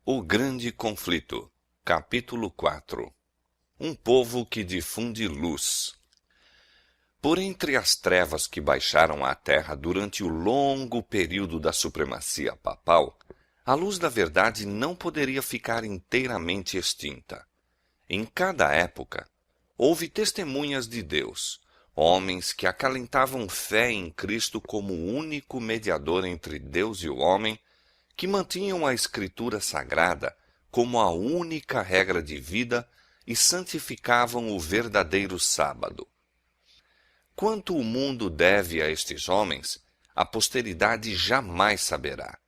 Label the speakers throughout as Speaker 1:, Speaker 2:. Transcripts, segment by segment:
Speaker 1: O Grande Conflito, capítulo 4. Um povo que difunde luz. Por entre as trevas que baixaram à terra durante o longo período da supremacia papal, a luz da verdade não poderia ficar inteiramente extinta. Em cada época, houve testemunhas de Deus, homens que acalentavam fé em Cristo como o único mediador entre Deus e o homem, que mantinham a Escritura Sagrada como a única regra de vida e santificavam o verdadeiro sábado. Quanto o mundo deve a estes homens, a posteridade jamais saberá.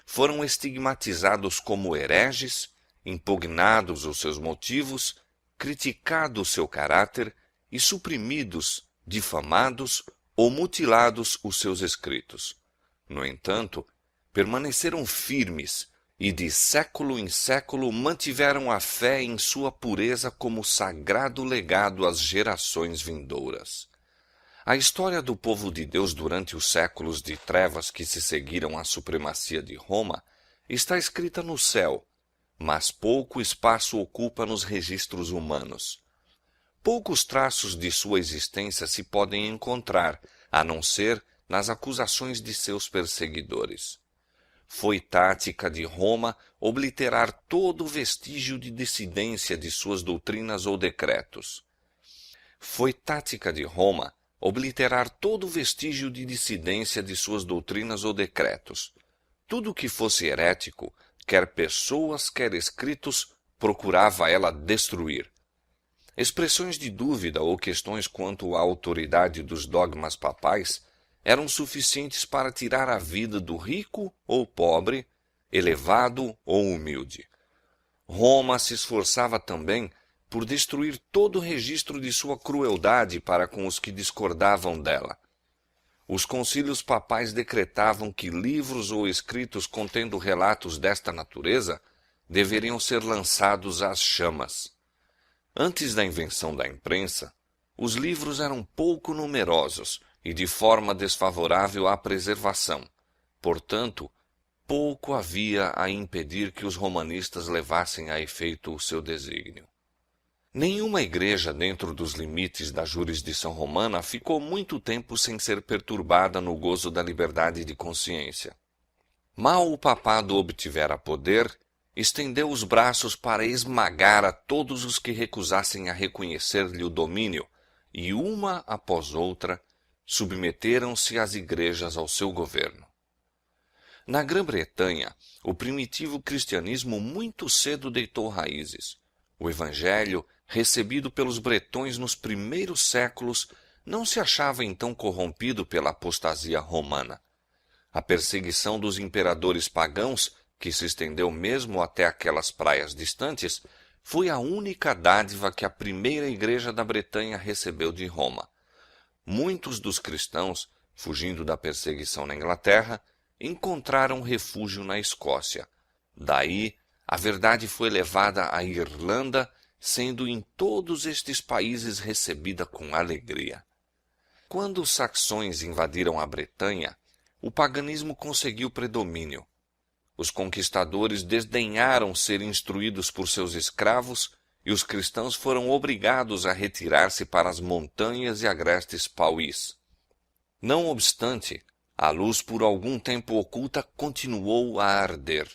Speaker 1: Foram estigmatizados como hereges, impugnados os seus motivos, criticado o seu caráter e suprimidos, difamados ou mutilados os seus escritos. No entanto, permaneceram firmes e de século em século mantiveram a fé em sua pureza como sagrado legado às gerações vindouras. A história do povo de Deus durante os séculos de trevas que se seguiram à supremacia de Roma está escrita no céu, mas pouco espaço ocupa nos registros humanos. Poucos traços de sua existência se podem encontrar, a não ser nas acusações de seus perseguidores. Foi tática de Roma obliterar todo vestígio de dissidência de suas doutrinas ou decretos. Foi tática de Roma obliterar todo vestígio de dissidência de suas doutrinas ou decretos. Tudo que fosse herético, quer pessoas, quer escritos, procurava ela destruir. Expressões de dúvida ou questões quanto à autoridade dos dogmas papais eram suficientes para tirar a vida do rico ou pobre, elevado ou humilde. Roma se esforçava também por destruir todo o registro de sua crueldade para com os que discordavam dela. Os concílios papais decretavam que livros ou escritos contendo relatos desta natureza deveriam ser lançados às chamas. Antes da invenção da imprensa, os livros eram pouco numerosos e de forma desfavorável à preservação. Portanto, pouco havia a impedir que os romanistas levassem a efeito o seu desígnio. Nenhuma igreja dentro dos limites da jurisdição romana ficou muito tempo sem ser perturbada no gozo da liberdade de consciência. Mal o papado obtivera poder, estendeu os braços para esmagar a todos os que recusassem a reconhecer-lhe o domínio, e uma após outra, submeteram-se as igrejas ao seu governo. Na Grã-Bretanha, o primitivo cristianismo muito cedo deitou raízes. O evangelho, recebido pelos bretões nos primeiros séculos, não se achava então corrompido pela apostasia romana. A perseguição dos imperadores pagãos, que se estendeu mesmo até aquelas praias distantes, foi a única dádiva que a primeira igreja da Bretanha recebeu de Roma. Muitos dos cristãos, fugindo da perseguição na Inglaterra, encontraram refúgio na Escócia. Daí, a verdade foi levada à Irlanda, sendo em todos estes países recebida com alegria. Quando os saxões invadiram a Bretanha, o paganismo conseguiu predomínio. Os conquistadores desdenharam ser instruídos por seus escravos e os cristãos foram obrigados a retirar-se para as montanhas e agrestes pauís. Não obstante, a luz por algum tempo oculta continuou a arder.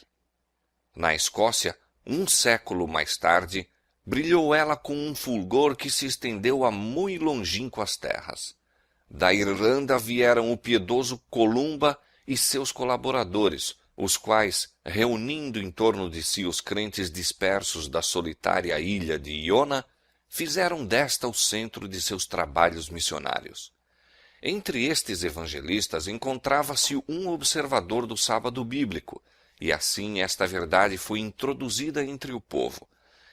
Speaker 1: Na Escócia, um século mais tarde, brilhou ela com um fulgor que se estendeu a muito longínquas terras. Da Irlanda vieram o piedoso Columba e seus colaboradores, os quais, reunindo em torno de si os crentes dispersos da solitária ilha de Iona, fizeram desta o centro de seus trabalhos missionários. Entre estes evangelistas encontrava-se um observador do sábado bíblico, e assim esta verdade foi introduzida entre o povo.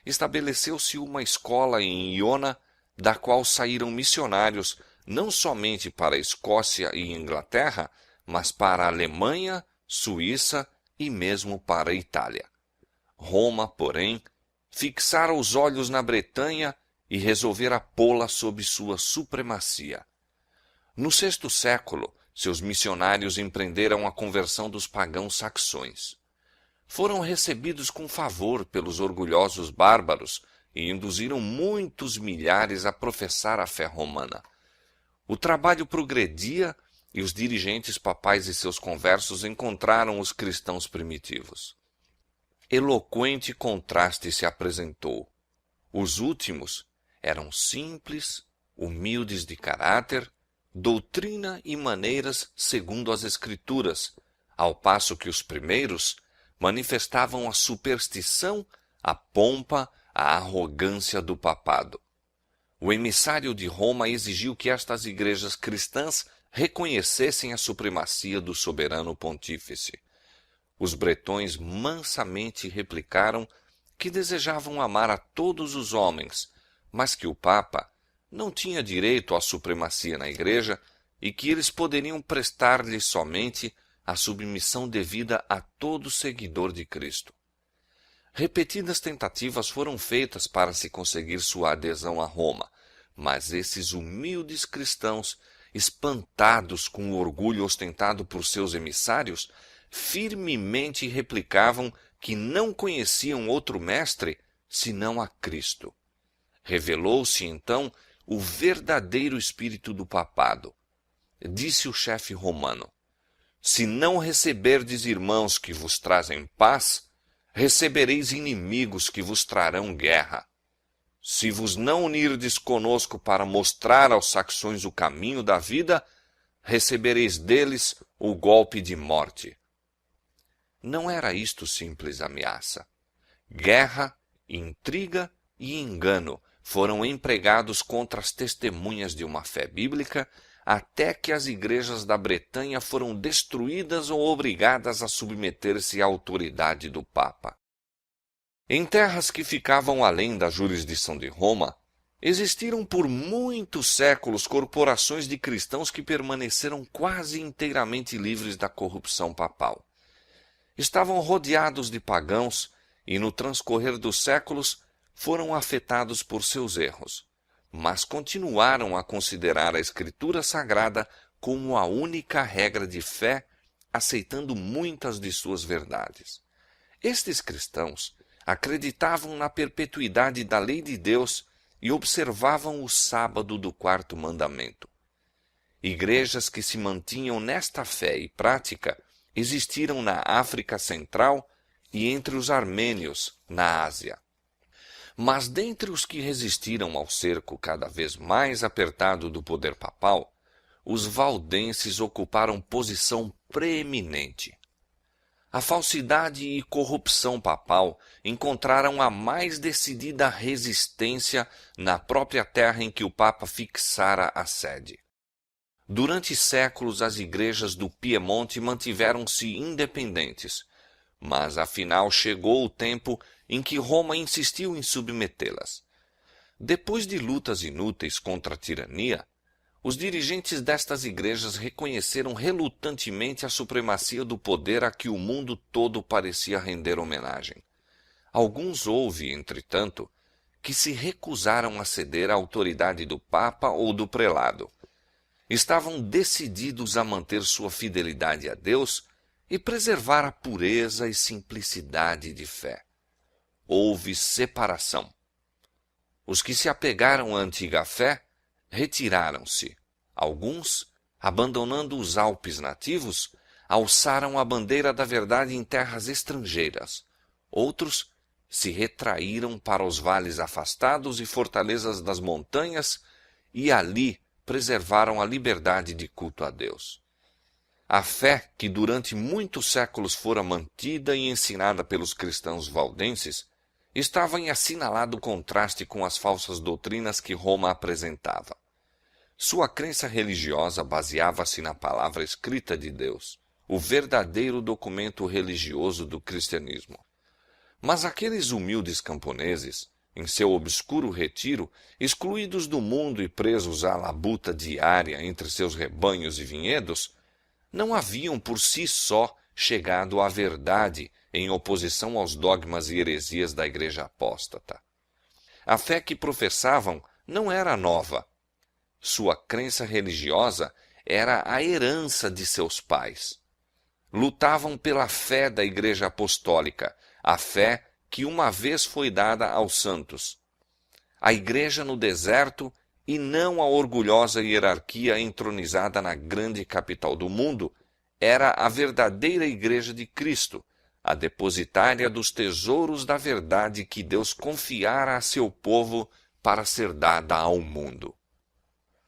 Speaker 1: Estabeleceu-se uma escola em Iona, da qual saíram missionários não somente para a Escócia e Inglaterra, mas para a Alemanha, Suíça e mesmo para a Itália. Roma, porém, fixara os olhos na Bretanha e resolvera pô-la sob sua supremacia. No sexto século, seus missionários empreenderam a conversão dos pagãos saxões. foram recebidos com favor pelos orgulhosos bárbaros e induziram muitos milhares a professar a fé romana. O trabalho progredia e os dirigentes papais e seus conversos encontraram os cristãos primitivos. Eloquente contraste se apresentou. Os últimos eram simples, humildes de caráter, doutrina e maneiras segundo as Escrituras, ao passo que os primeiros manifestavam a superstição, a pompa, a arrogância do papado. O emissário de Roma exigiu que estas igrejas cristãs reconhecessem a supremacia do soberano pontífice. Os bretões mansamente replicaram que desejavam amar a todos os homens, mas que o Papa não tinha direito à supremacia na igreja e que eles poderiam prestar-lhe somente a submissão devida a todo seguidor de Cristo. Repetidas tentativas foram feitas para se conseguir sua adesão a Roma, mas esses humildes cristãos, espantados com o orgulho ostentado por seus emissários, firmemente replicavam que não conheciam outro mestre senão a Cristo. Revelou-se então o verdadeiro espírito do papado. Disse o chefe romano: se não receberdes irmãos que vos trazem paz, recebereis inimigos que vos trarão guerra. Se vos não unirdes conosco para mostrar aos saxões o caminho da vida, recebereis deles o golpe de morte. Não era isto simples ameaça. Guerra, intriga e engano foram empregados contra as testemunhas de uma fé bíblica, até que as igrejas da Bretanha foram destruídas ou obrigadas a submeter-se à autoridade do Papa. Em terras que ficavam além da jurisdição de Roma, existiram por muitos séculos corporações de cristãos que permaneceram quase inteiramente livres da corrupção papal. Estavam rodeados de pagãos e, no transcorrer dos séculos, foram afetados por seus erros, mas continuaram a considerar a Escritura Sagrada como a única regra de fé, aceitando muitas de suas verdades. Estes cristãos acreditavam na perpetuidade da lei de Deus e observavam o sábado do quarto mandamento. Igrejas que se mantinham nesta fé e prática existiram na África Central e entre os armênios, na Ásia. Mas dentre os que resistiram ao cerco cada vez mais apertado do poder papal, os valdenses ocuparam posição preeminente. A falsidade e corrupção papal encontraram a mais decidida resistência na própria terra em que o Papa fixara a sede. Durante séculos, as igrejas do Piemonte mantiveram-se independentes, mas afinal chegou o tempo em que Roma insistiu em submetê-las. Depois de lutas inúteis contra a tirania, os dirigentes destas igrejas reconheceram relutantemente a supremacia do poder a que o mundo todo parecia render homenagem. Alguns houve, entretanto, que se recusaram a ceder à autoridade do Papa ou do prelado. Estavam decididos a manter sua fidelidade a Deus e preservar a pureza e simplicidade de fé. Houve separação. Os que se apegaram à antiga fé retiraram-se. Alguns, abandonando os Alpes nativos, alçaram a bandeira da verdade em terras estrangeiras. Outros se retraíram para os vales afastados e fortalezas das montanhas e ali preservaram a liberdade de culto a Deus. A fé que durante muitos séculos fora mantida e ensinada pelos cristãos valdenses estava em assinalado contraste com as falsas doutrinas que Roma apresentava. Sua crença religiosa baseava-se na palavra escrita de Deus, o verdadeiro documento religioso do cristianismo. Mas aqueles humildes camponeses, em seu obscuro retiro, excluídos do mundo e presos à labuta diária entre seus rebanhos e vinhedos, não haviam por si só chegado à verdade em oposição aos dogmas e heresias da Igreja apóstata. A fé que professavam não era nova. Sua crença religiosa era a herança de seus pais. lutavam pela fé da Igreja Apostólica, a fé que uma vez foi dada aos santos. A Igreja no deserto e não a orgulhosa hierarquia entronizada na grande capital do mundo, era a verdadeira Igreja de Cristo, a depositária dos tesouros da verdade que Deus confiara a seu povo para ser dada ao mundo.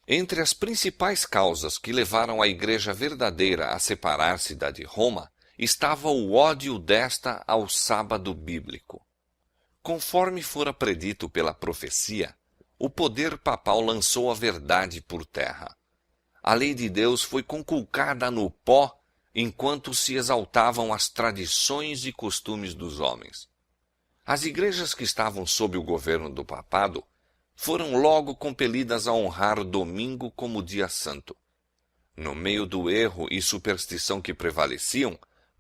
Speaker 1: Entre as principais causas que levaram a Igreja verdadeira a separar-se da de Roma, estava o ódio desta ao sábado bíblico. Conforme fora predito pela profecia, o poder papal lançou a verdade por terra. A lei de Deus foi conculcada no pó enquanto se exaltavam as tradições e costumes dos homens. As igrejas que estavam sob o governo do papado foram logo compelidas a honrar o domingo como dia santo. No meio do erro e superstição que prevaleciam,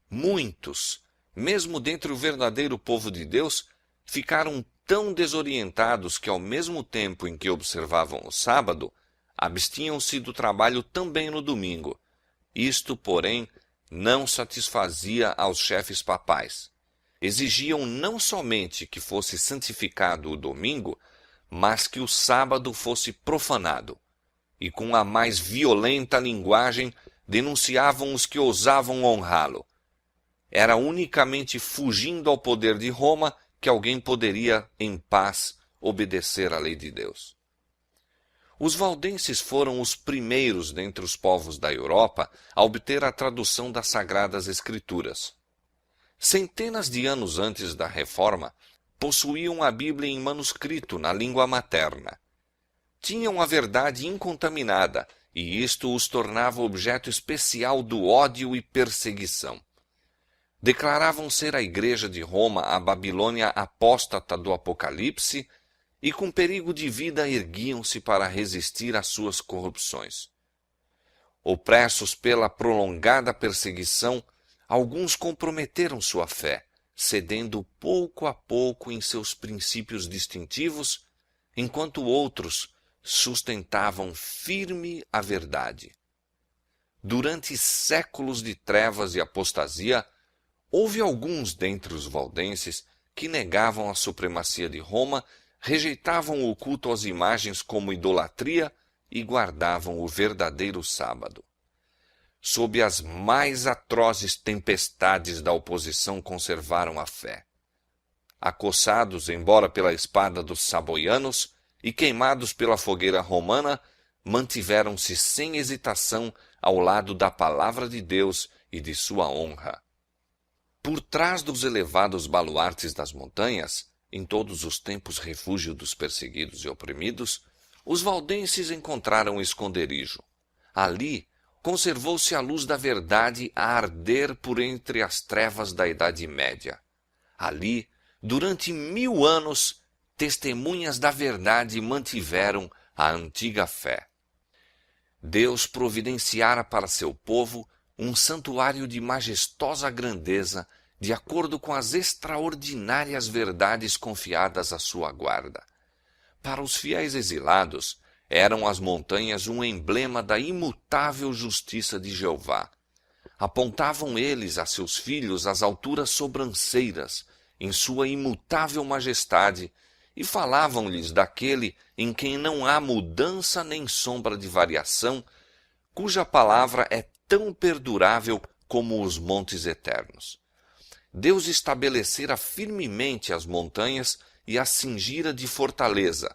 Speaker 1: muitos, mesmo dentre o verdadeiro povo de Deus, ficaram tão desorientados que, ao mesmo tempo em que observavam o sábado, abstinham-se do trabalho também no domingo. Isto, porém, não satisfazia aos chefes papais. Exigiam não somente que fosse santificado o domingo, mas que o sábado fosse profanado. E com a mais violenta linguagem denunciavam os que ousavam honrá-lo. Era unicamente fugindo ao poder de Roma que alguém poderia, em paz, obedecer à lei de Deus. Os valdenses foram os primeiros dentre os povos da Europa a obter a tradução das Sagradas Escrituras. Centenas de anos antes da Reforma, possuíam a Bíblia em manuscrito na língua materna. Tinham a verdade incontaminada, e isto os tornava objeto especial do ódio e perseguição. Declaravam ser a Igreja de Roma a Babilônia apóstata do Apocalipse, e com perigo de vida erguiam-se para resistir às suas corrupções. Opressos pela prolongada perseguição, alguns comprometeram sua fé, cedendo pouco a pouco em seus princípios distintivos, enquanto outros sustentavam firme a verdade. Durante séculos de trevas e apostasia, houve alguns dentre os valdenses que negavam a supremacia de Roma, rejeitavam o culto às imagens como idolatria e guardavam o verdadeiro sábado. Sob as mais atrozes tempestades da oposição conservaram a fé. Acossados, embora pela espada dos saboianos, e queimados pela fogueira romana, mantiveram-se sem hesitação ao lado da palavra de Deus e de sua honra. Por trás dos elevados baluartes das montanhas, em todos os tempos refúgio dos perseguidos e oprimidos, os valdenses encontraram esconderijo. Ali conservou-se a luz da verdade a arder por entre as trevas da Idade Média. Ali, durante 1000 anos, testemunhas da verdade mantiveram a antiga fé. Deus providenciara para seu povo um santuário de majestosa grandeza, de acordo com as extraordinárias verdades confiadas à sua guarda. Para os fiéis exilados, eram as montanhas um emblema da imutável justiça de Jeová. Apontavam eles a seus filhos as alturas sobranceiras, em sua imutável majestade, e falavam-lhes daquele em quem não há mudança nem sombra de variação, cuja palavra é tão perdurável como os montes eternos. Deus estabelecera firmemente as montanhas e as cingira de fortaleza.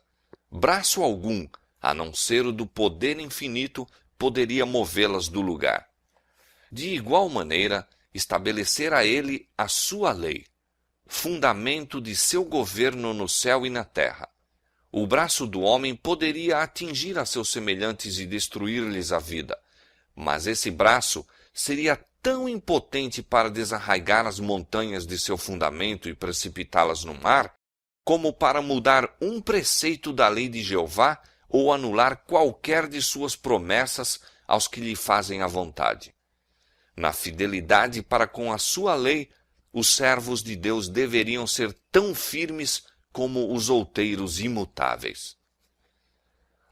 Speaker 1: Braço algum, a não ser o do poder infinito, poderia movê-las do lugar. De igual maneira, estabelecera ele a sua lei, fundamento de seu governo no céu e na terra. O braço do homem poderia atingir a seus semelhantes e destruir-lhes a vida, mas esse braço seria tão impotente para desarraigar as montanhas de seu fundamento e precipitá-las no mar, como para mudar um preceito da lei de Jeová ou anular qualquer de suas promessas aos que lhe fazem a vontade. Na fidelidade para com a sua lei, os servos de Deus deveriam ser tão firmes como os outeiros imutáveis.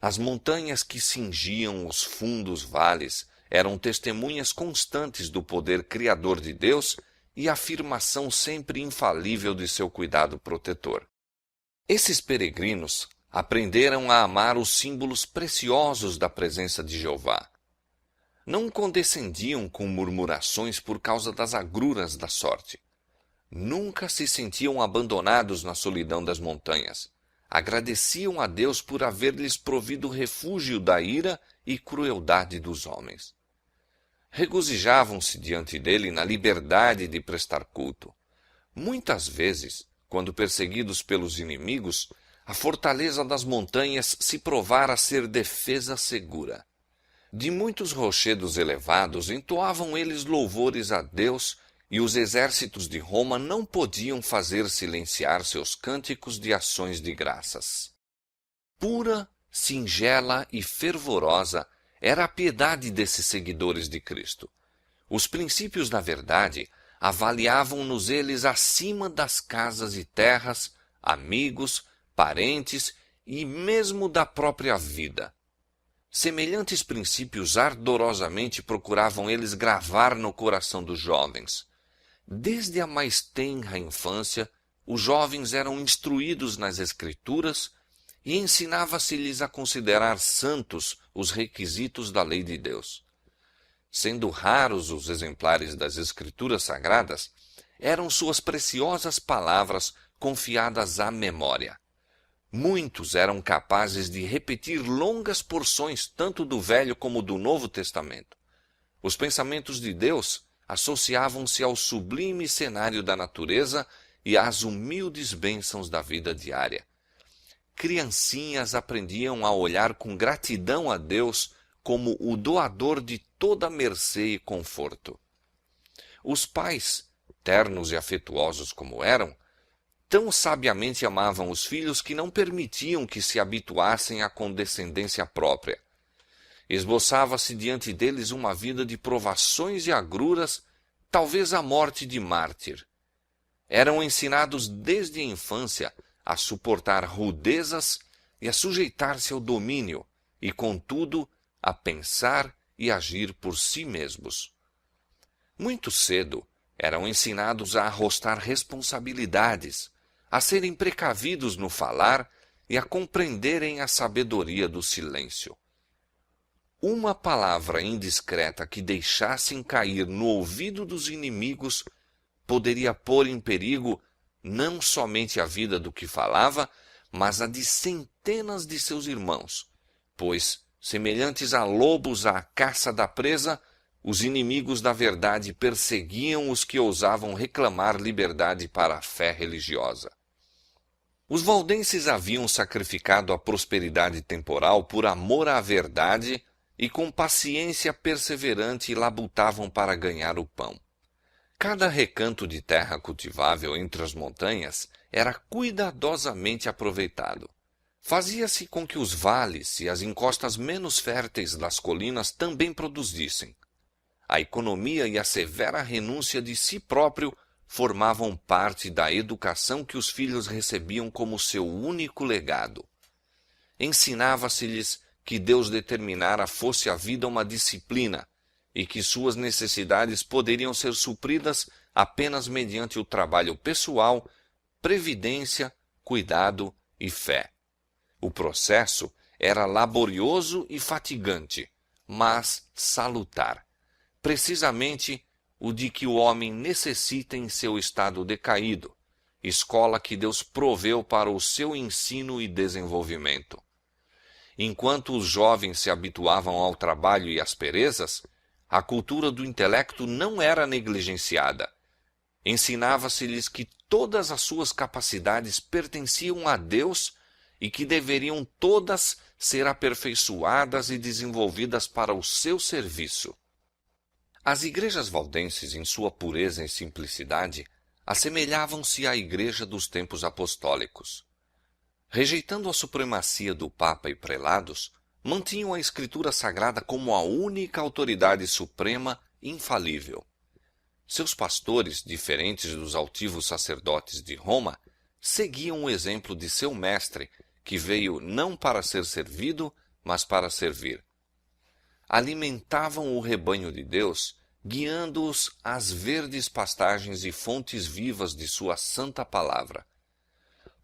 Speaker 1: As montanhas que cingiam os fundos vales eram testemunhas constantes do poder criador de Deus e afirmação sempre infalível de seu cuidado protetor. Esses peregrinos aprenderam a amar os símbolos preciosos da presença de Jeová. Não condescendiam com murmurações por causa das agruras da sorte. Nunca se sentiam abandonados na solidão das montanhas. Agradeciam a Deus por haver-lhes provido refúgio da ira e crueldade dos homens. Regozijavam-se diante dele na liberdade de prestar culto. Muitas vezes, quando perseguidos pelos inimigos, a fortaleza das montanhas se provara ser defesa segura. De muitos rochedos elevados entoavam eles louvores a Deus, e os exércitos de Roma não podiam fazer silenciar seus cânticos de ações de graças. Pura, singela e fervorosa era a piedade desses seguidores de Cristo. Os princípios da verdade avaliavam-nos eles acima das casas e terras, amigos, parentes e mesmo da própria vida. Semelhantes princípios ardorosamente procuravam eles gravar no coração dos jovens. Desde a mais tenra infância, os jovens eram instruídos nas Escrituras e ensinava-se-lhes a considerar santos os requisitos da lei de Deus. Sendo raros os exemplares das Escrituras Sagradas, eram suas preciosas palavras confiadas à memória. Muitos eram capazes de repetir longas porções tanto do Velho como do Novo Testamento. Os pensamentos de Deus associavam-se ao sublime cenário da natureza e às humildes bênçãos da vida diária. Criancinhas aprendiam a olhar com gratidão a Deus como o doador de toda mercê e conforto. Os pais, ternos e afetuosos como eram, tão sabiamente amavam os filhos que não permitiam que se habituassem à condescendência própria. Esboçava-se diante deles uma vida de provações e agruras, talvez a morte de mártir. Eram ensinados desde a infância a suportar rudezas e a sujeitar-se ao domínio, e, contudo, a pensar e agir por si mesmos. Muito cedo eram ensinados a arrostar responsabilidades, a serem precavidos no falar e a compreenderem a sabedoria do silêncio. Uma palavra indiscreta que deixassem cair no ouvido dos inimigos poderia pôr em perigo não somente a vida do que falava, mas a de centenas de seus irmãos, pois, semelhantes a lobos à caça da presa, os inimigos da verdade perseguiam os que ousavam reclamar liberdade para a fé religiosa. Os valdenses haviam sacrificado a prosperidade temporal por amor à verdade e com paciência perseverante labutavam para ganhar o pão. Cada recanto de terra cultivável entre as montanhas era cuidadosamente aproveitado. Fazia-se com que os vales e as encostas menos férteis das colinas também produzissem. A economia e a severa renúncia de si próprio formavam parte da educação que os filhos recebiam como seu único legado. Ensinava-se-lhes que Deus determinara fosse a vida uma disciplina e que suas necessidades poderiam ser supridas apenas mediante o trabalho pessoal, previdência, cuidado e fé. O processo era laborioso e fatigante, mas salutar. Precisamente o de que o homem necessita em seu estado decaído, escola que Deus proveu para o seu ensino e desenvolvimento. Enquanto os jovens se habituavam ao trabalho e às perezas, a cultura do intelecto não era negligenciada. Ensinava-se-lhes que todas as suas capacidades pertenciam a Deus e que deveriam todas ser aperfeiçoadas e desenvolvidas para o seu serviço. As igrejas valdenses, em sua pureza e simplicidade, assemelhavam-se à igreja dos tempos apostólicos. Rejeitando a supremacia do Papa e prelados, mantinham a Escritura Sagrada como a única autoridade suprema infalível. Seus pastores, diferentes dos altivos sacerdotes de Roma, seguiam o exemplo de seu mestre, que veio não para ser servido, mas para servir. alimentavam o rebanho de Deus, guiando-os às verdes pastagens e fontes vivas de sua santa palavra.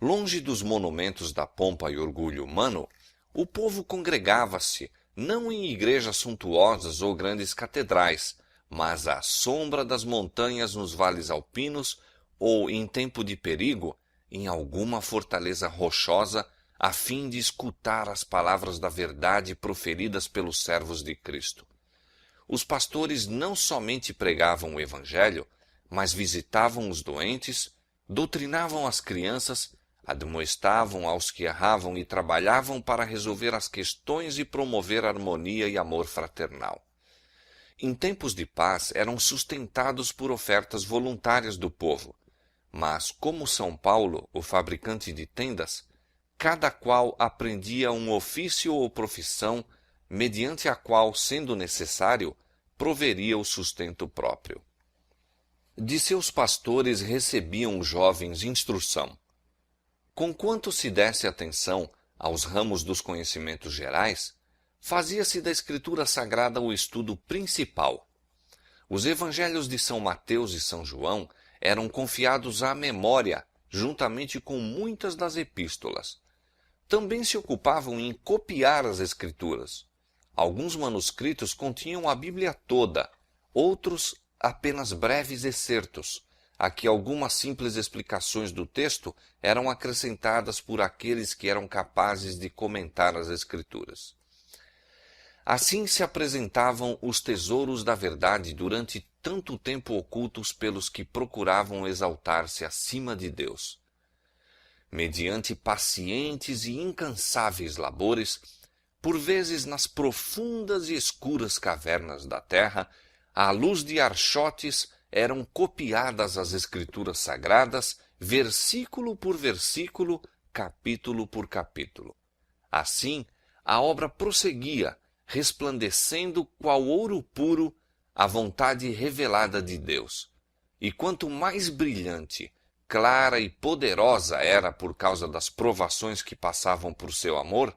Speaker 1: Longe dos monumentos da pompa e orgulho humano, o povo congregava-se, não em igrejas suntuosas ou grandes catedrais, mas à sombra das montanhas nos vales alpinos ou, em tempo de perigo, em alguma fortaleza rochosa, a fim de escutar as palavras da verdade proferidas pelos servos de Cristo. Os pastores não somente pregavam o Evangelho, mas visitavam os doentes, doutrinavam as crianças, admoestavam aos que erravam e trabalhavam para resolver as questões e promover harmonia e amor fraternal. Em tempos de paz eram sustentados por ofertas voluntárias do povo, mas, como São Paulo, o fabricante de tendas, cada qual aprendia um ofício ou profissão, mediante a qual, sendo necessário, proveria o sustento próprio. De seus pastores recebiam os jovens instrução. Conquanto se desse atenção aos ramos dos conhecimentos gerais, fazia-se da Escritura Sagrada o estudo principal. Os evangelhos de São Mateus e São João eram confiados à memória, juntamente com muitas das epístolas. Também se ocupavam em copiar as Escrituras. Alguns manuscritos continham a Bíblia toda, outros apenas breves excertos, a que algumas simples explicações do texto eram acrescentadas por aqueles que eram capazes de comentar as Escrituras. Assim se apresentavam os tesouros da verdade durante tanto tempo ocultos pelos que procuravam exaltar-se acima de Deus. Mediante pacientes e incansáveis labores, por vezes nas profundas e escuras cavernas da terra, à luz de archotes, eram copiadas as Escrituras Sagradas, versículo por versículo, capítulo por capítulo. Assim, a obra prosseguia, resplandecendo qual ouro puro a vontade revelada de Deus. E quanto mais brilhante, clara e poderosa era por causa das provações que passavam por seu amor,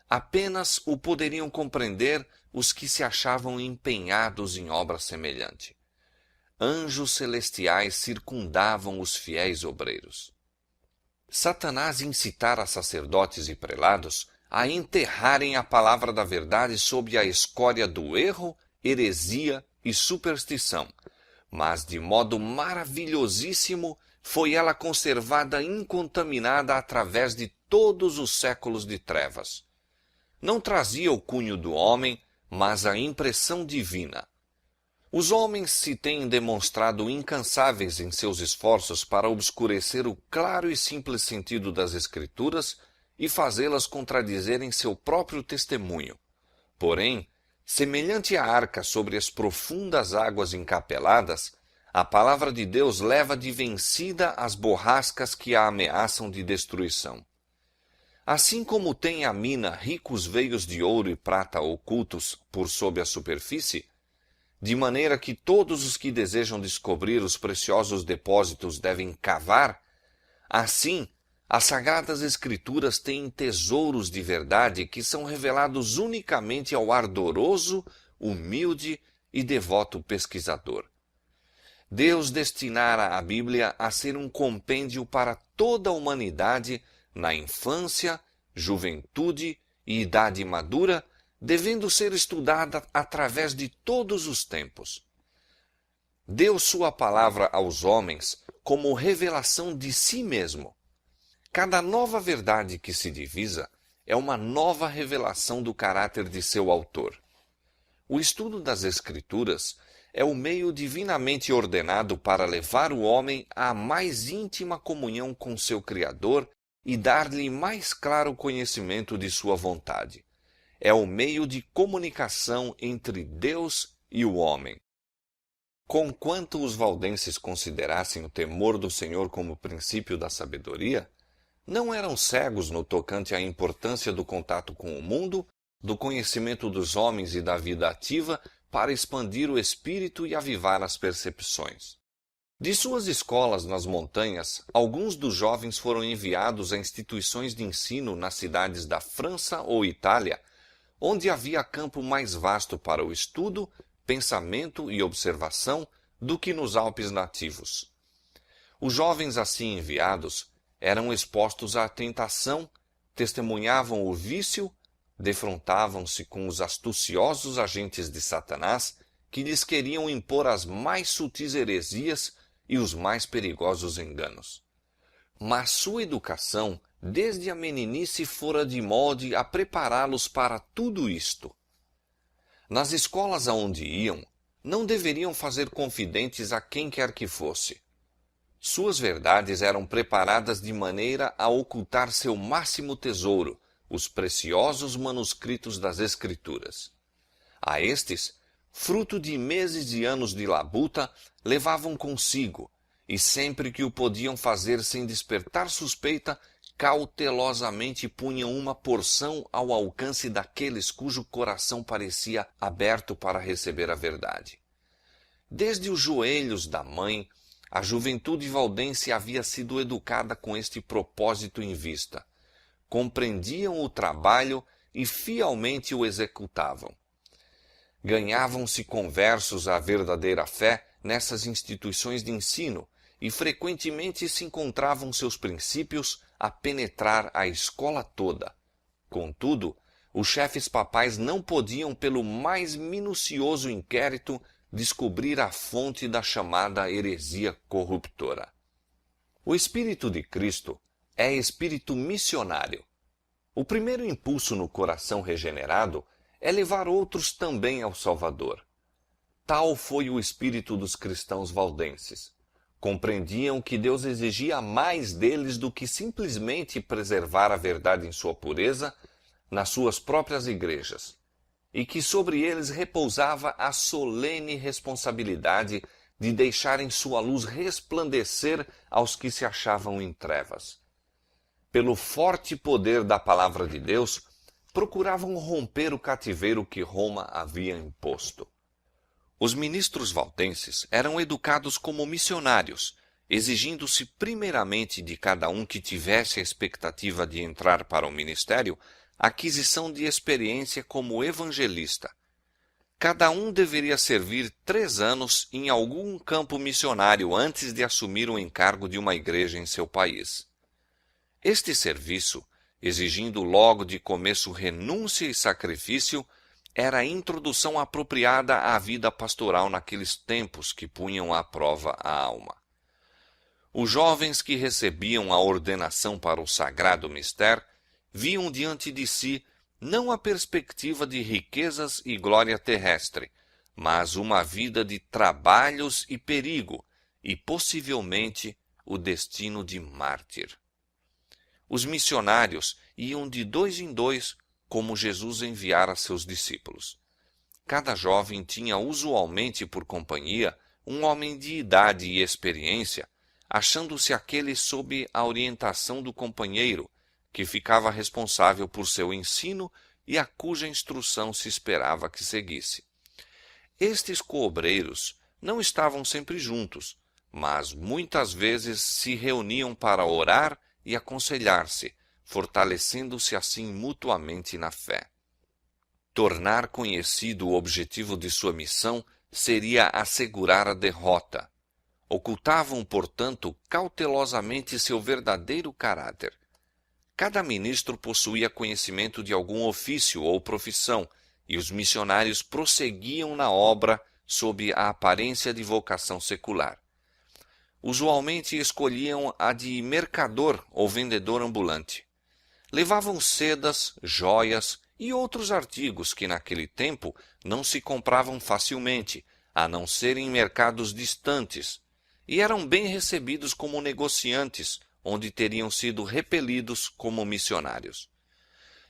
Speaker 1: apenas o poderiam compreender os que se achavam empenhados em obra semelhante. Anjos celestiais circundavam os fiéis obreiros. Satanás incitara sacerdotes e prelados a enterrarem a palavra da verdade sob a escória do erro, heresia e superstição, mas de modo maravilhosíssimo foi ela conservada incontaminada através de todos os séculos de trevas. Não trazia o cunho do homem, mas a impressão divina. Os homens se têm demonstrado incansáveis em seus esforços para obscurecer o claro e simples sentido das Escrituras e fazê-las contradizerem seu próprio testemunho. Porém, semelhante à arca sobre as profundas águas encapeladas, a palavra de Deus leva de vencida as borrascas que a ameaçam de destruição. Assim como tem a mina ricos veios de ouro e prata ocultos por sob a superfície, de maneira que todos os que desejam descobrir os preciosos depósitos devem cavar, assim, as Sagradas Escrituras têm tesouros de verdade que são revelados unicamente ao ardoroso, humilde e devoto pesquisador. Deus destinara a Bíblia a ser um compêndio para toda a humanidade na infância, juventude e idade madura, devendo ser estudada através de todos os tempos. Deu sua palavra aos homens como revelação de si mesmo. Cada nova verdade que se divisa é uma nova revelação do caráter de seu autor. O estudo das Escrituras é o meio divinamente ordenado para levar o homem à mais íntima comunhão com seu Criador e dar-lhe mais claro conhecimento de sua vontade. É o meio de comunicação entre Deus e o homem. Conquanto os valdenses considerassem o temor do Senhor como princípio da sabedoria, não eram cegos no tocante à importância do contato com o mundo, do conhecimento dos homens e da vida ativa para expandir o espírito e avivar as percepções. De suas escolas nas montanhas, alguns dos jovens foram enviados a instituições de ensino nas cidades da França ou Itália, onde havia campo mais vasto para o estudo, pensamento e observação do que nos Alpes nativos. Os jovens assim enviados eram expostos à tentação, testemunhavam o vício, defrontavam-se com os astuciosos agentes de Satanás que lhes queriam impor as mais sutis heresias e os mais perigosos enganos. Mas sua educação, desde a meninice, fora de molde a prepará-los para tudo isto. Nas escolas aonde iam, não deveriam fazer confidentes a quem quer que fosse. Suas verdades eram preparadas de maneira a ocultar seu máximo tesouro, os preciosos manuscritos das Escrituras. A estes, fruto de meses e anos de labuta, levavam consigo, e sempre que o podiam fazer sem despertar suspeita, cautelosamente punham uma porção ao alcance daqueles cujo coração parecia aberto para receber a verdade. Desde os joelhos da mãe, a juventude valdense havia sido educada com este propósito em vista. Compreendiam o trabalho e fielmente o executavam. Ganhavam-se conversos à verdadeira fé nessas instituições de ensino e frequentemente se encontravam seus princípios a penetrar a escola toda. Contudo, os chefes papais não podiam, pelo mais minucioso inquérito, descobrir a fonte da chamada heresia corruptora. O Espírito de Cristo é espírito missionário. O primeiro impulso no coração regenerado é levar outros também ao Salvador. Tal foi o espírito dos cristãos valdenses. Compreendiam que Deus exigia mais deles do que simplesmente preservar a verdade em sua pureza nas suas próprias igrejas, e que sobre eles repousava a solene responsabilidade de deixarem sua luz resplandecer aos que se achavam em trevas. Pelo forte poder da palavra de Deus, procuravam romper o cativeiro que Roma havia imposto. Os ministros valdenses eram educados como missionários, exigindo-se primeiramente de cada um que tivesse a expectativa de entrar para o ministério a aquisição de experiência como evangelista. Cada um deveria servir 3 anos em algum campo missionário antes de assumir o encargo de uma igreja em seu país. Este serviço, exigindo logo de começo renúncia e sacrifício, era a introdução apropriada à vida pastoral naqueles tempos que punham à prova a alma. Os jovens que recebiam a ordenação para o sagrado mistério viam diante de si não a perspectiva de riquezas e glória terrestre, mas uma vida de trabalhos e perigo, e possivelmente o destino de mártir. Os missionários iam de 2 em 2, como Jesus enviara seus discípulos. Cada jovem tinha usualmente por companhia um homem de idade e experiência, achando-se aquele sob a orientação do companheiro, que ficava responsável por seu ensino e a cuja instrução se esperava que seguisse. Estes coobreiros não estavam sempre juntos, mas muitas vezes se reuniam para orar e aconselhar-se, fortalecendo-se assim mutuamente na fé. Tornar conhecido o objetivo de sua missão seria assegurar a derrota. Ocultavam, portanto, cautelosamente seu verdadeiro caráter. Cada ministro possuía conhecimento de algum ofício ou profissão, e os missionários prosseguiam na obra sob a aparência de vocação secular. Usualmente escolhiam a de mercador ou vendedor ambulante. Levavam sedas, joias e outros artigos que naquele tempo não se compravam facilmente, a não ser em mercados distantes, e eram bem recebidos como negociantes, onde teriam sido repelidos como missionários.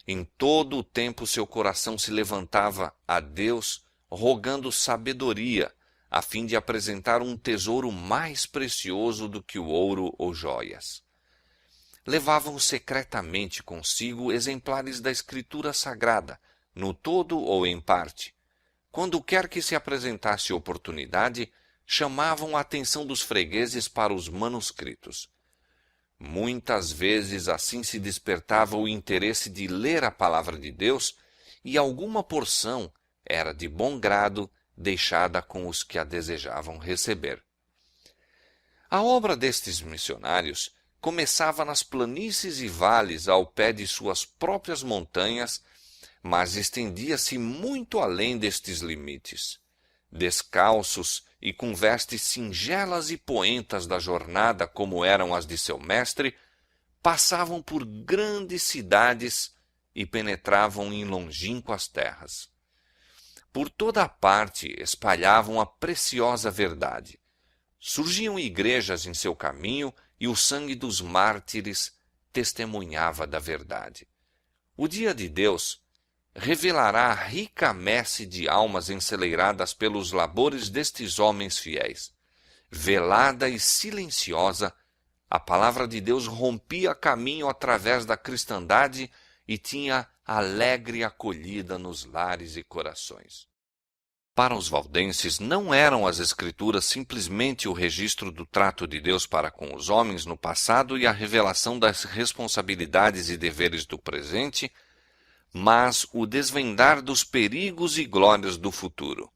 Speaker 1: Em todo o tempo seu coração se levantava a Deus, rogando sabedoria, a fim de apresentar um tesouro mais precioso do que o ouro ou joias. Levavam secretamente consigo exemplares da Escritura Sagrada, no todo ou em parte. Quando quer que se apresentasse oportunidade, chamavam a atenção dos fregueses para os manuscritos. Muitas vezes assim se despertava o interesse de ler a palavra de Deus, e alguma porção era de bom grado deixada com os que a desejavam receber. A obra destes missionários começava nas planícies e vales ao pé de suas próprias montanhas, mas estendia-se muito além destes limites. Descalços e com vestes singelas e poentas da jornada como eram as de seu mestre, passavam por grandes cidades e penetravam em longínquas terras. Por toda a parte espalhavam a preciosa verdade. Surgiam igrejas em seu caminho e o sangue dos mártires testemunhava da verdade. O dia de Deus revelará a rica messe de almas enceleiradas pelos labores destes homens fiéis. Velada e silenciosa, a palavra de Deus rompia caminho através da cristandade e tinha alegre acolhida nos lares e corações. Para os valdenses, não eram as Escrituras simplesmente o registro do trato de Deus para com os homens no passado e a revelação das responsabilidades e deveres do presente, mas o desvendar dos perigos e glórias do futuro.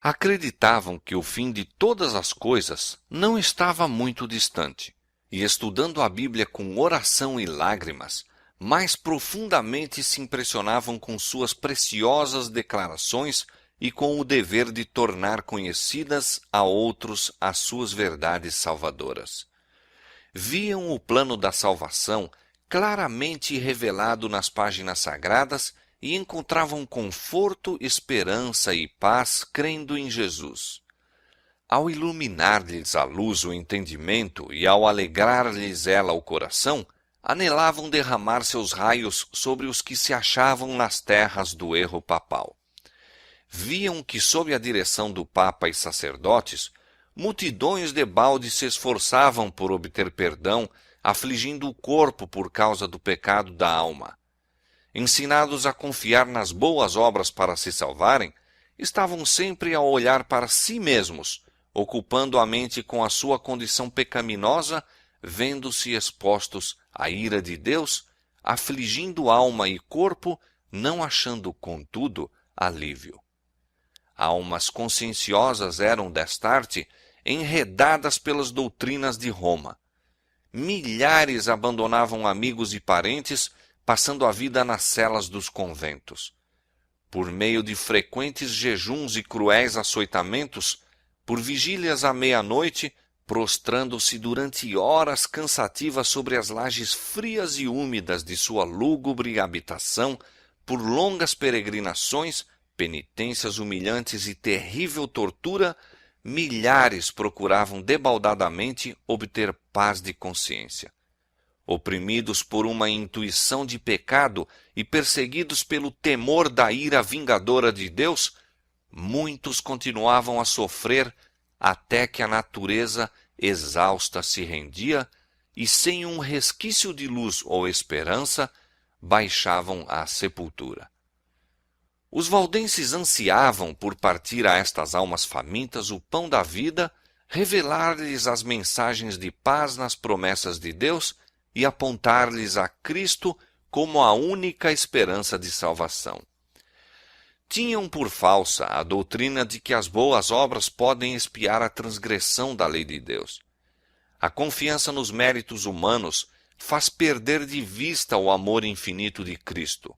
Speaker 1: Acreditavam que o fim de todas as coisas não estava muito distante, e estudando a Bíblia com oração e lágrimas, mais profundamente se impressionavam com suas preciosas declarações e com o dever de tornar conhecidas a outros as suas verdades salvadoras. Viam o plano da salvação claramente revelado nas páginas sagradas e encontravam conforto, esperança e paz crendo em Jesus. Ao iluminar-lhes a luz o entendimento e ao alegrar-lhes ela o coração, anelavam derramar seus raios sobre os que se achavam nas terras do erro papal. Viam que, sob a direção do Papa e sacerdotes, multidões debalde se esforçavam por obter perdão, afligindo o corpo por causa do pecado da alma. Ensinados a confiar nas boas obras para se salvarem, estavam sempre a olhar para si mesmos, ocupando a mente com a sua condição pecaminosa, vendo-se expostos à ira de Deus, afligindo alma e corpo, não achando, contudo, alívio. Almas conscienciosas eram, destarte, enredadas pelas doutrinas de Roma. Milhares abandonavam amigos e parentes, passando a vida nas celas dos conventos. Por meio de frequentes jejuns e cruéis açoitamentos, por vigílias à meia-noite, prostrando-se durante horas cansativas sobre as lajes frias e úmidas de sua lúgubre habitação, por longas peregrinações, penitências humilhantes e terrível tortura, milhares procuravam debaldadamente obter paz de consciência. Oprimidos por uma intuição de pecado e perseguidos pelo temor da ira vingadora de Deus, muitos continuavam a sofrer até que a natureza exausta se rendia e, sem um resquício de luz ou esperança, baixavam à sepultura. Os valdenses ansiavam por partir a estas almas famintas o pão da vida, revelar-lhes as mensagens de paz nas promessas de Deus e apontar-lhes a Cristo como a única esperança de salvação. Tinham por falsa a doutrina de que as boas obras podem expiar a transgressão da lei de Deus. A confiança nos méritos humanos faz perder de vista o amor infinito de Cristo.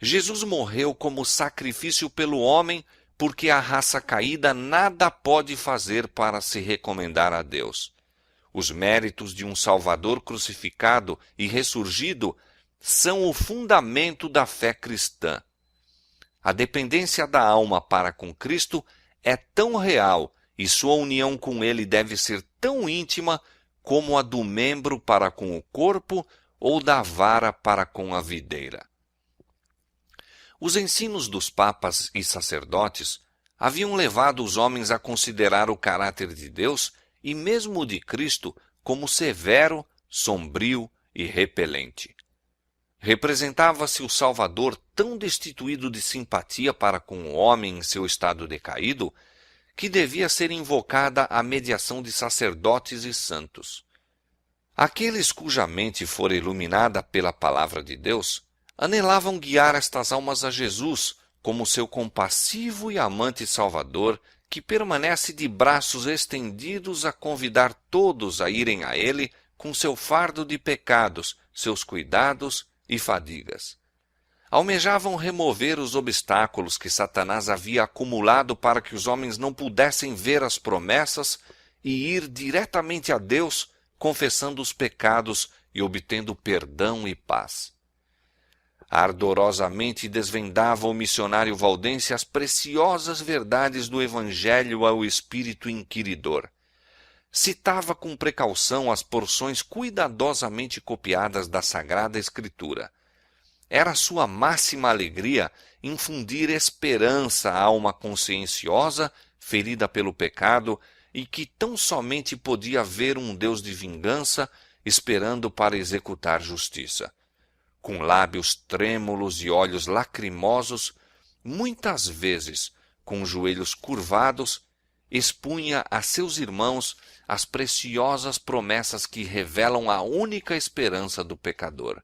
Speaker 1: Jesus morreu como sacrifício pelo homem, porque a raça caída nada pode fazer para se recomendar a Deus. Os méritos de um Salvador crucificado e ressurgido são o fundamento da fé cristã. A dependência da alma para com Cristo é tão real e sua união com Ele deve ser tão íntima como a do membro para com o corpo ou da vara para com a videira. Os ensinos dos papas e sacerdotes haviam levado os homens a considerar o caráter de Deus e mesmo o de Cristo como severo, sombrio e repelente. Representava-se o Salvador tão destituído de simpatia para com o homem em seu estado decaído, que devia ser invocada a mediação de sacerdotes e santos. Aqueles cuja mente fora iluminada pela palavra de Deus Anelavam guiar estas almas a Jesus como seu compassivo e amante Salvador, que permanece de braços estendidos a convidar todos a irem a Ele com seu fardo de pecados, seus cuidados e fadigas. Almejavam remover os obstáculos que Satanás havia acumulado para que os homens não pudessem ver as promessas e ir diretamente a Deus, confessando os pecados e obtendo perdão e paz. Ardorosamente desvendava o missionário valdense as preciosas verdades do Evangelho ao espírito inquiridor. Citava com precaução as porções cuidadosamente copiadas da Sagrada Escritura. Era sua máxima alegria infundir esperança à alma conscienciosa, ferida pelo pecado, e que tão somente podia ver um Deus de vingança, esperando para executar justiça. Com lábios trêmulos e olhos lacrimosos, muitas vezes, com joelhos curvados, expunha a seus irmãos as preciosas promessas que revelam a única esperança do pecador.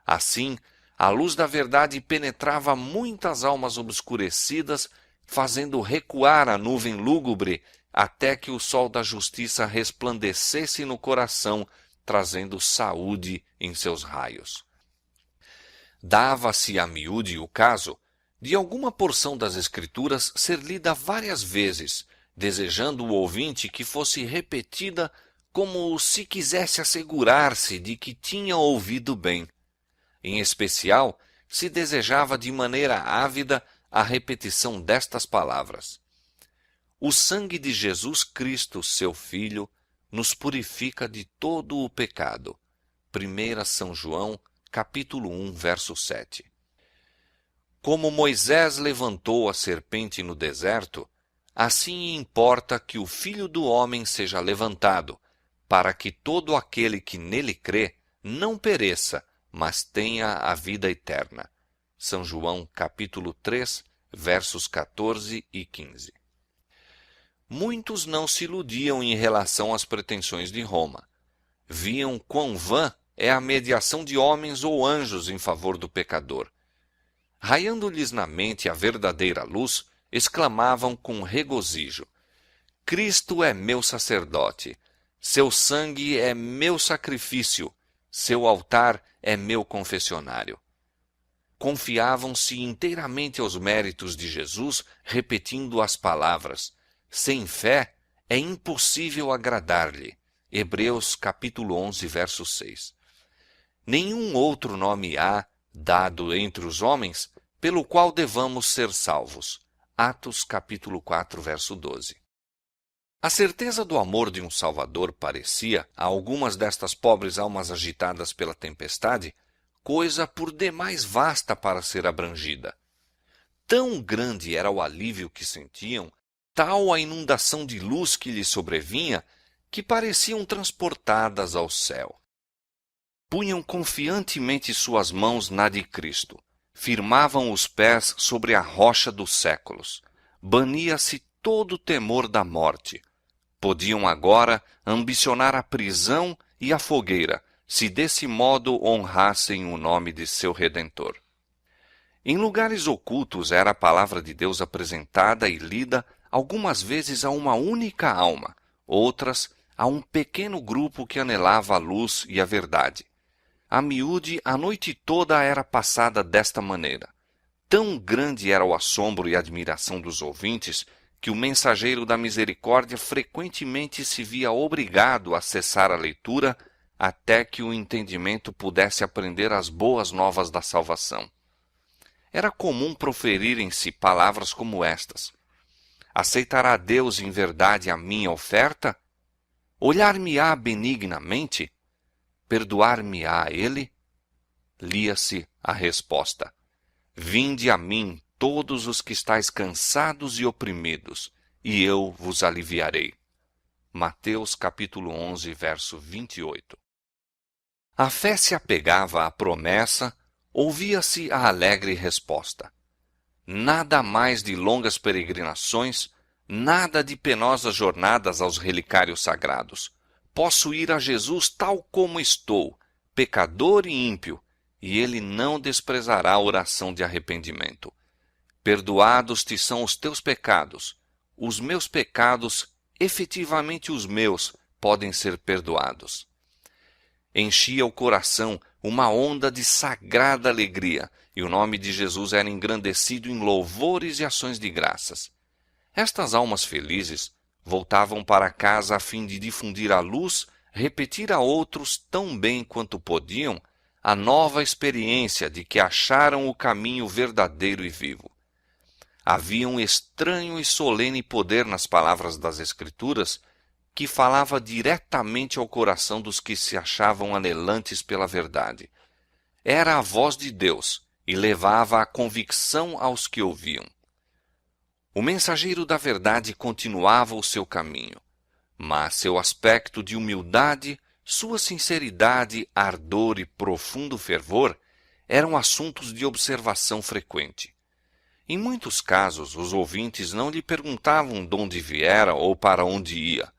Speaker 1: Assim, a luz da verdade penetrava muitas almas obscurecidas, fazendo recuar a nuvem lúgubre até que o sol da justiça resplandecesse no coração, trazendo saúde em seus raios. Dava-se a miúde o caso de alguma porção das Escrituras ser lida várias vezes, desejando o ouvinte que fosse repetida como se quisesse assegurar-se de que tinha ouvido bem. Em especial, se desejava de maneira ávida a repetição destas palavras: o sangue de Jesus Cristo, seu Filho, nos purifica de todo o pecado. 1 São João, capítulo 1, verso 7. Como Moisés levantou a serpente no deserto, assim importa que o Filho do Homem seja levantado, para que todo aquele que nele crê não pereça, mas tenha a vida eterna. São João, capítulo 3, versos 14 e 15. Muitos não se iludiam em relação às pretensões de Roma. Viam quão vã é a mediação de homens ou anjos em favor do pecador. Raiando-lhes na mente a verdadeira luz, exclamavam com regozijo: Cristo é meu sacerdote, seu sangue é meu sacrifício, seu altar é meu confessionário. Confiavam-se inteiramente aos méritos de Jesus, repetindo as palavras: sem fé é impossível agradar-lhe. Hebreus capítulo 11, verso 6. Nenhum outro nome há, dado entre os homens, pelo qual devamos ser salvos. Atos capítulo 4, verso 12. A certeza do amor de um Salvador parecia, a algumas destas pobres almas agitadas pela tempestade, coisa por demais vasta para ser abrangida. Tão grande era o alívio que sentiam, tal a inundação de luz que lhes sobrevinha, que pareciam transportadas ao céu. Punham confiantemente suas mãos na de Cristo, firmavam os pés sobre a rocha dos séculos, bania-se todo o temor da morte. Podiam agora ambicionar a prisão e a fogueira, se desse modo honrassem o nome de seu Redentor. Em lugares ocultos era a palavra de Deus apresentada e lida algumas vezes a uma única alma, outras a um pequeno grupo que anelava a luz e a verdade. A miúde, a noite toda era passada desta maneira. Tão grande era o assombro e admiração dos ouvintes, que o mensageiro da misericórdia frequentemente se via obrigado a cessar a leitura até que o entendimento pudesse aprender as boas novas da salvação. Era comum proferirem-se palavras como estas: aceitará Deus em verdade a minha oferta? Olhar-me-á benignamente? Perdoar-me-á ele? Lia-se a resposta: vinde a mim todos os que estáis cansados e oprimidos, e eu vos aliviarei. Mateus capítulo 11, verso 28. A fé se apegava à promessa, ouvia-se a alegre resposta: nada mais de longas peregrinações, nada de penosas jornadas aos relicários sagrados. Posso ir a Jesus tal como estou, pecador e ímpio, e ele não desprezará a oração de arrependimento. Perdoados te são os teus pecados. Os meus pecados, efetivamente os meus, podem ser perdoados. Enchia o coração uma onda de sagrada alegria, e o nome de Jesus era engrandecido em louvores e ações de graças. Estas almas felizes voltavam para casa a fim de difundir a luz, repetir a outros tão bem quanto podiam a nova experiência de que acharam o caminho verdadeiro e vivo. Havia um estranho e solene poder nas palavras das Escrituras que falava diretamente ao coração dos que se achavam anelantes pela verdade. Era a voz de Deus e levava a convicção aos que ouviam. O mensageiro da verdade continuava o seu caminho, mas seu aspecto de humildade, sua sinceridade, ardor e profundo fervor eram assuntos de observação frequente. Em muitos casos, os ouvintes não lhe perguntavam de onde viera ou para onde ia.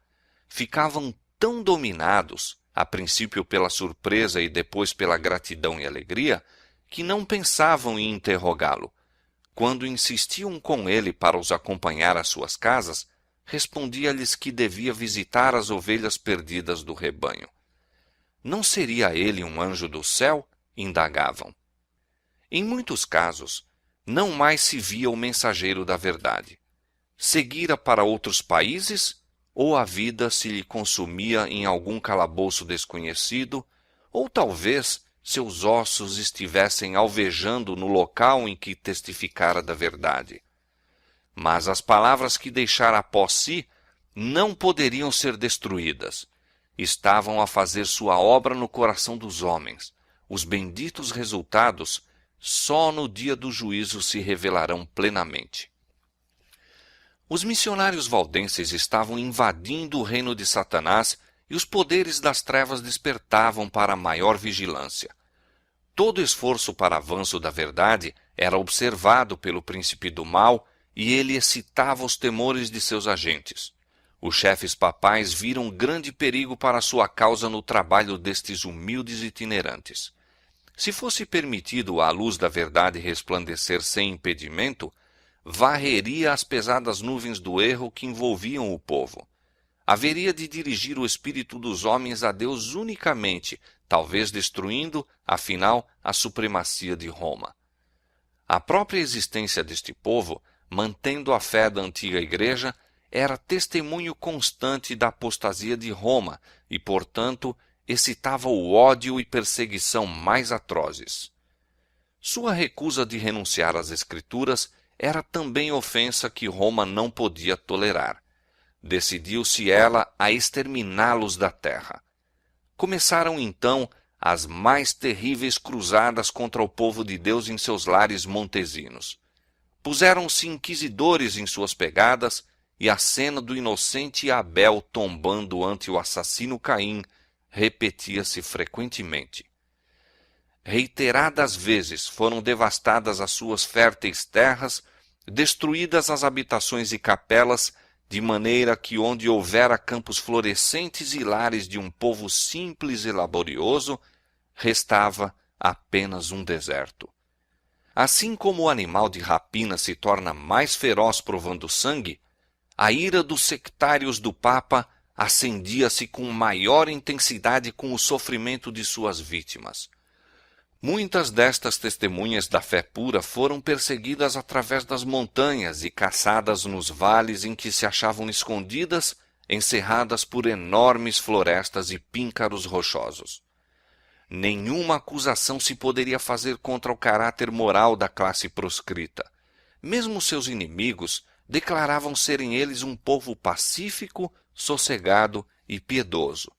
Speaker 1: Ficavam tão dominados, a princípio pela surpresa e depois pela gratidão e alegria, que não pensavam em interrogá-lo. Quando insistiam com ele para os acompanhar às suas casas, respondia-lhes que devia visitar as ovelhas perdidas do rebanho. Não seria ele um anjo do céu? Indagavam. Em muitos casos, não mais se via o mensageiro da verdade. Seguira para outros países, ou a vida se lhe consumia em algum calabouço desconhecido, ou talvez seus ossos estivessem alvejando no local em que testificara da verdade. Mas as palavras que deixara após si não poderiam ser destruídas. Estavam a fazer sua obra no coração dos homens. Os benditos resultados só no dia do juízo se revelarão plenamente. Os missionários valdenses estavam invadindo o reino de Satanás e os poderes das trevas despertavam para maior vigilância. Todo esforço para avanço da verdade era observado pelo príncipe do mal e ele excitava os temores de seus agentes. Os chefes papais viram grande perigo para sua causa no trabalho destes humildes itinerantes. Se fosse permitido à luz da verdade resplandecer sem impedimento, varreria as pesadas nuvens do erro que envolviam o povo. Haveria de dirigir o espírito dos homens a Deus unicamente, talvez destruindo, afinal, a supremacia de Roma. A própria existência deste povo, mantendo a fé da antiga igreja, era testemunho constante da apostasia de Roma e, portanto, excitava o ódio e perseguição mais atrozes. Sua recusa de renunciar às Escrituras era também ofensa que Roma não podia tolerar. Decidiu-se ela a exterminá-los da terra. Começaram então as mais terríveis cruzadas contra o povo de Deus em seus lares montesinos. Puseram-se inquisidores em suas pegadas, e a cena do inocente Abel tombando ante o assassino Caim repetia-se frequentemente. Reiteradas vezes foram devastadas as suas férteis terras, destruídas as habitações e capelas, de maneira que onde houvera campos florescentes e lares de um povo simples e laborioso, restava apenas um deserto. Assim como o animal de rapina se torna mais feroz provando sangue, a ira dos sectários do Papa acendia-se com maior intensidade com o sofrimento de suas vítimas. Muitas destas testemunhas da fé pura foram perseguidas através das montanhas e caçadas nos vales em que se achavam escondidas, encerradas por enormes florestas e píncaros rochosos. Nenhuma acusação se poderia fazer contra o caráter moral da classe proscrita. Mesmo seus inimigos declaravam serem eles um povo pacífico, sossegado e piedoso.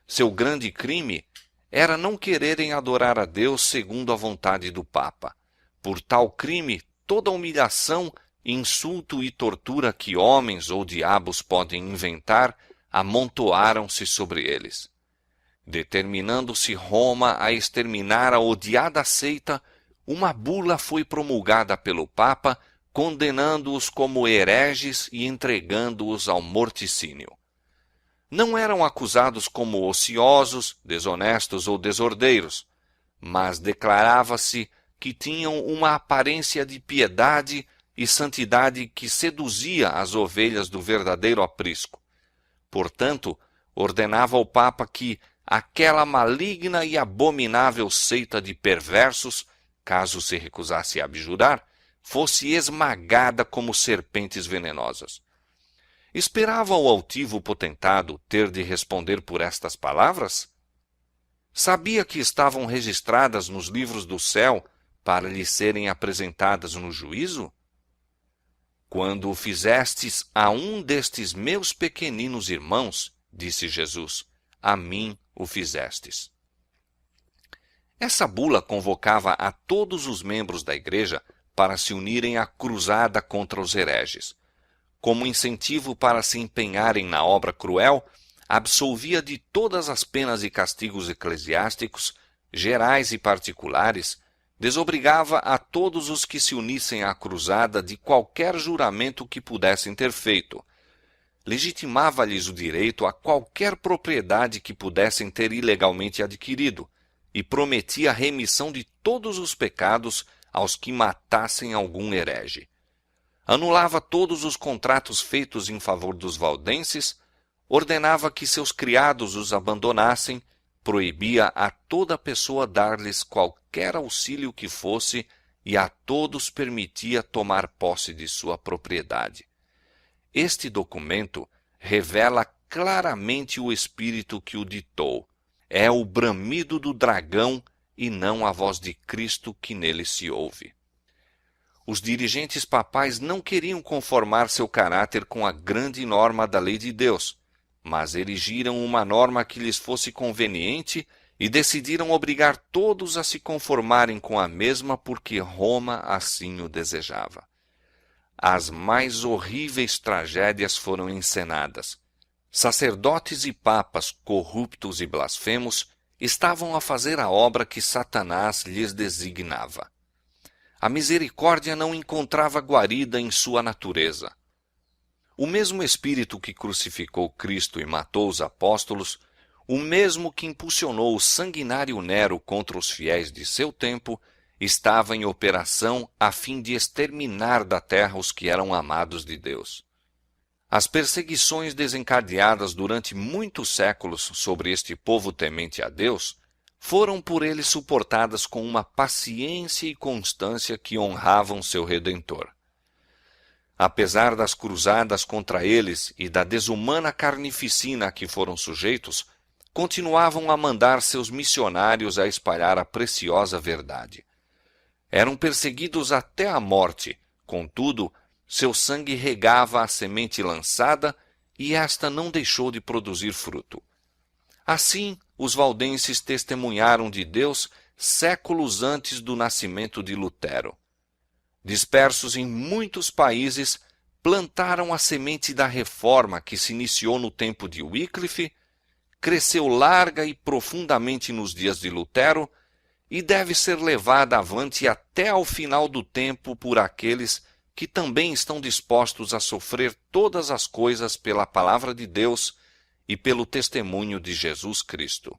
Speaker 1: Seu grande crime era não quererem adorar a Deus segundo a vontade do Papa. Por tal crime, toda humilhação, insulto e tortura que homens ou diabos podem inventar amontoaram-se sobre eles. Determinando-se Roma a exterminar a odiada seita, uma bula foi promulgada pelo Papa, condenando-os como hereges e entregando-os ao morticínio. Não eram acusados como ociosos, desonestos ou desordeiros, mas declarava-se que tinham uma aparência de piedade e santidade que seduzia as ovelhas do verdadeiro aprisco. Portanto, ordenava ao Papa que aquela maligna e abominável seita de perversos, caso se recusasse a abjurar, fosse esmagada como serpentes venenosas. Esperava o altivo potentado ter de responder por estas palavras? Sabia que estavam registradas nos livros do céu para lhe serem apresentadas no juízo? Quando o fizestes a um destes meus pequeninos irmãos, disse Jesus, a mim o fizestes. Essa bula convocava a todos os membros da igreja para se unirem à cruzada contra os hereges. Como incentivo para se empenharem na obra cruel, absolvia de todas as penas e castigos eclesiásticos, gerais e particulares, desobrigava a todos os que se unissem à cruzada de qualquer juramento que pudessem ter feito, legitimava-lhes o direito a qualquer propriedade que pudessem ter ilegalmente adquirido, e prometia a remissão de todos os pecados aos que matassem algum herege. Anulava todos os contratos feitos em favor dos valdenses, ordenava que seus criados os abandonassem, proibia a toda pessoa dar-lhes qualquer auxílio que fosse e a todos permitia tomar posse de sua propriedade. Este documento revela claramente o espírito que o ditou. É o bramido do dragão e não a voz de Cristo que nele se ouve. Os dirigentes papais não queriam conformar seu caráter com a grande norma da lei de Deus, mas erigiram uma norma que lhes fosse conveniente e decidiram obrigar todos a se conformarem com a mesma porque Roma assim o desejava. As mais horríveis tragédias foram encenadas. Sacerdotes e papas corruptos e blasfemos estavam a fazer a obra que Satanás lhes designava. A misericórdia não encontrava guarida em sua natureza. O mesmo Espírito que crucificou Cristo e matou os apóstolos, o mesmo que impulsionou o sanguinário Nero contra os fiéis de seu tempo, estava em operação a fim de exterminar da terra os que eram amados de Deus. As perseguições desencadeadas durante muitos séculos sobre este povo temente a Deus foram por ele suportadas com uma paciência e constância que honravam seu Redentor. Apesar das cruzadas contra eles e da desumana carnificina a que foram sujeitos, continuavam a mandar seus missionários a espalhar a preciosa verdade. Eram perseguidos até a morte, contudo, seu sangue regava a semente lançada e esta não deixou de produzir fruto. Assim, os valdenses testemunharam de Deus séculos antes do nascimento de Lutero. Dispersos em muitos países, plantaram a semente da reforma que se iniciou no tempo de Wycliffe, cresceu larga e profundamente nos dias de Lutero e deve ser levada avante até ao final do tempo por aqueles que também estão dispostos a sofrer todas as coisas pela palavra de Deus e pelo testemunho de Jesus Cristo.